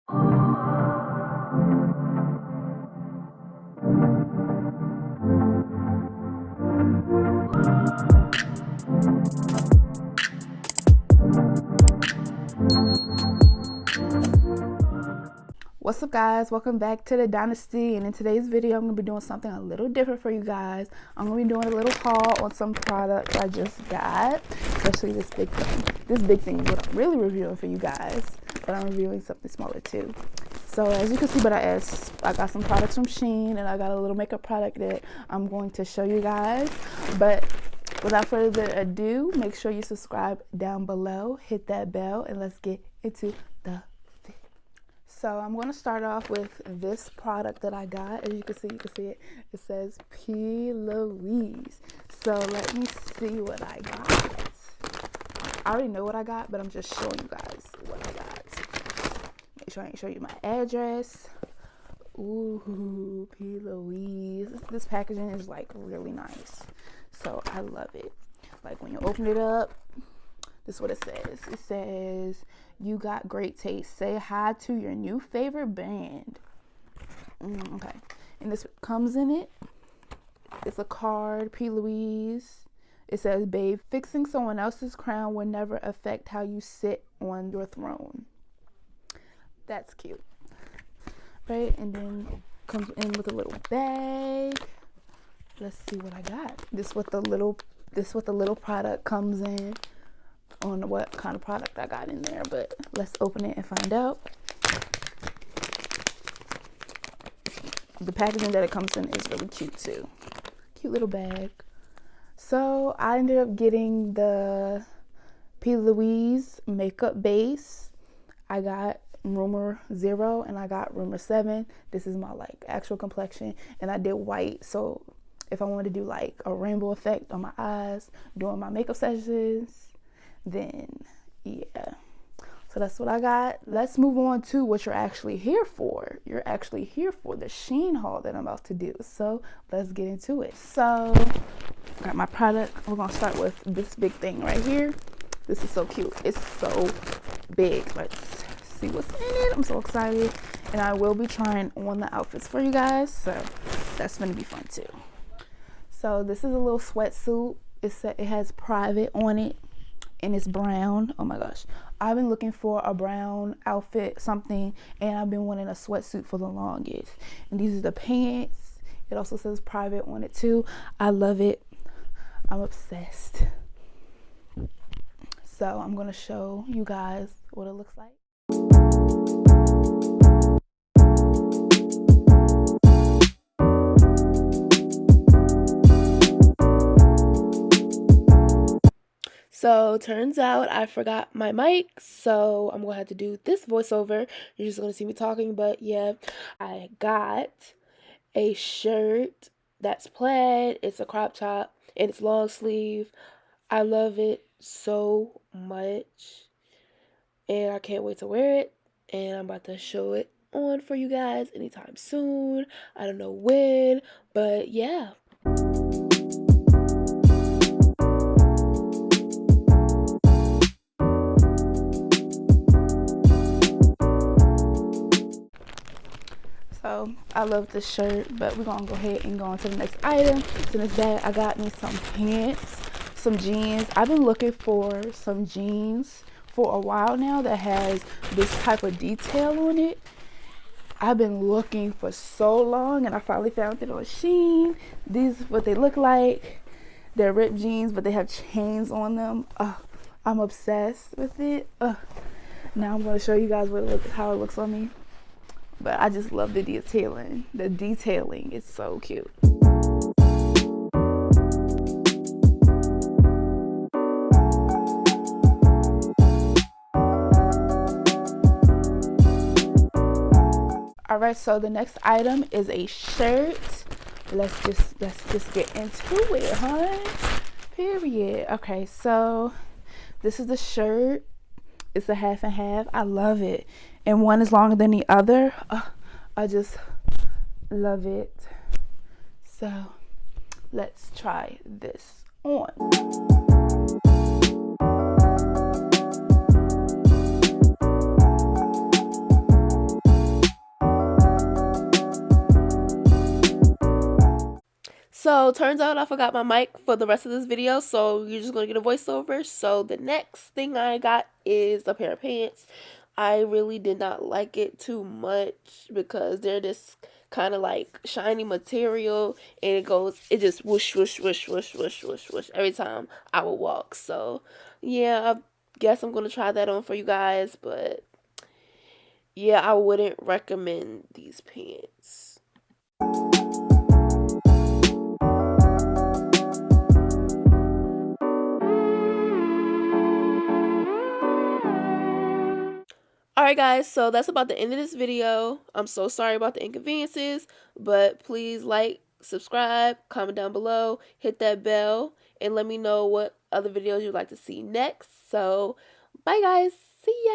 What's up, guys? Welcome back to the Dynasty, and in today's video I'm going to be doing something a little different for you guys. I'm going to be doing a little haul on some products I just got, especially this big thing. This big thing is what I'm really reviewing for you guys, but I'm reviewing something smaller too. So as you can see, I got some products from Shein, and I got a little makeup product that I'm going to show you guys. But without further ado, make sure you subscribe down below, hit that bell, and let's get into the So I'm going to start off with this product that I got. As you can see it. It says Louise. So let me see what I got. I already know what I got, but I'm just showing you guys what I got. Make sure I ain't show you my address. Ooh, Louise. This packaging is like really nice. So I love it. Like when you open it up, this is what it says. It says, "You got great taste. Say hi to your new favorite band." Okay. And this comes in it. It's a card, P. Louise. It says, "Babe, fixing someone else's crown will never affect how you sit on your throne." That's cute. Right? And then comes in with a little bag. Let's see what I got. This what the little product comes in. On what kind of product I got in there, but let's open it and find out. The packaging that it comes in is really cute too. Cute little bag. So I ended up getting the P. Louise makeup base. I got Rumor 0 and I got Rumor 7. This is my like actual complexion, and I did white, so if I wanted to do like a rainbow effect on my eyes during my makeup sessions, then yeah, so that's what I got. Let's move on to what you're actually here for. You're actually here for the Shein haul that I'm about to do, so let's get into it. So got my product. We're gonna start with this big thing right here. This is so cute. It's so big. Let's see what's in it. I'm so excited, and I will be trying on the outfits for you guys, so that's gonna be fun too. So this is a little sweatsuit. It has private on it, and it's brown. Oh my gosh, I've been looking for a brown outfit, something, and I've been wanting a sweatsuit for the longest. And these are the pants. It also says private on it too. I love it. I'm obsessed. So I'm gonna show you guys what it looks like. So turns out I forgot my mic, so I'm gonna have to do this voiceover. You're just gonna see me talking, but yeah, I got a shirt that's plaid. It's a crop top and it's long sleeve. I love it so much, and I can't wait to wear it, and I'm about to show it on for you guys anytime soon. I don't know when, but yeah. So I love this shirt, but we're gonna go ahead and go on to the next item. So in this bag, I got me some pants, some jeans. I've been looking for some jeans for a while now that has this type of detail on it. I've been looking for so long, and I finally found it on Shein. These are what they look like. They're ripped jeans, but they have chains on them. I'm obsessed with it. Now I'm gonna show you guys how it looks on me. But I just love the detailing. The detailing is so cute. All right, so the next item is a shirt. Let's just get into it, huh? Period. Okay, so this is the shirt. It's a half and half. I love it. And one is longer than the other. I just love it. So let's try this on. So turns out I forgot my mic for the rest of this video, so you're just gonna get a voiceover. So the next thing I got is a pair of pants. I really did not like it too much because they're this kind of like shiny material, and it just whoosh whoosh whoosh whoosh whoosh whoosh whoosh every time I would walk. So yeah, I guess I'm gonna try that on for you guys, but yeah, I wouldn't recommend these pants. Alright guys, so that's about the end of this video. I'm so sorry about the inconveniences, but please like, subscribe, comment down below, hit that bell, and let me know what other videos you'd like to see next. So, bye guys. See ya.